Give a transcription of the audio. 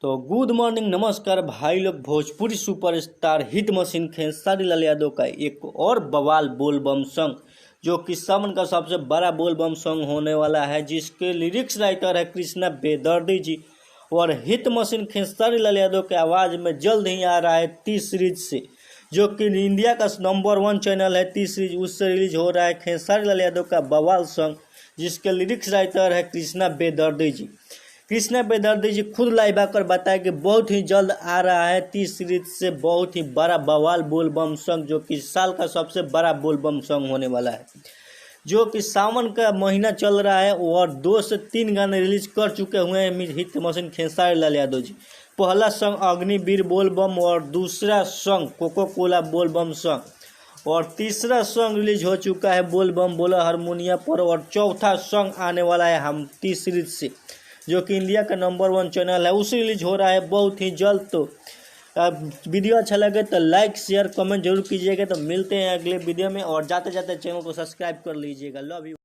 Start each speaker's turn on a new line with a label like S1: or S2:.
S1: तो good morning, नमस्कार भाई लोग। Bhojpuri superstar hit machine Khesari Lal Yadav का एक और बवाल बोलबम सॉन्ग जो कि सावन का सबसे बड़ा बोलबम सॉन्ग होने वाला है, जिसके लिरिक्स राइटर है कृष्णा बेदर्दी जी। और हिट मशीन खेसारी लाल यादव के आवाज़ में जल्द ही आ रहा है टी सीरीज से, जो कि इंडिया का नंबर 1 चैनल है टी सीरीज, उससे रिलीज हो रहा है खेसारी लाल यादव का बवाल सॉन्ग, जिसके लिरिक्स राइटर है कृष्णा बेदर्दी जी। कृष्णा बेदर्दी जी खुद लाइव आकर बताया कि बहुत ही जल्द आ रहा है टी सीरीज से बहुत ही बड़ा बवाल बोलबम सॉन्ग, जो कि साल का सबसे बड़ा बोलबम सॉन्ग होने वाला है। जो कि सावन का महीना चल रहा है और 2 से 3 गाने रिलीज कर चुके हुए हैं हिट मशीन खेसारी लाल यादव जी। पहला सॉन्ग अग्निवीर बोलबम और दूसरा सॉन्ग कोको कोला बोलबम सॉन्ग और तीसरा सॉन्ग रिलीज हो चुका है बोलबम बोला हारमोनिया पर, और चौथा सॉन्ग आने वाला है हम टी सीरीज से, जो कि इंडिया का नंबर 1 चैनल है, उसे रिलीज हो रहा है बहुत ही जल्द। तो वीडियो अच्छा लगे तो लाइक शेयर कमेंट जरूर कीजिएगा। तो मिलते हैं अगले वीडियो में, और जाते जाते चैनल को सब्सक्राइब कर लीजिएगा। Love you.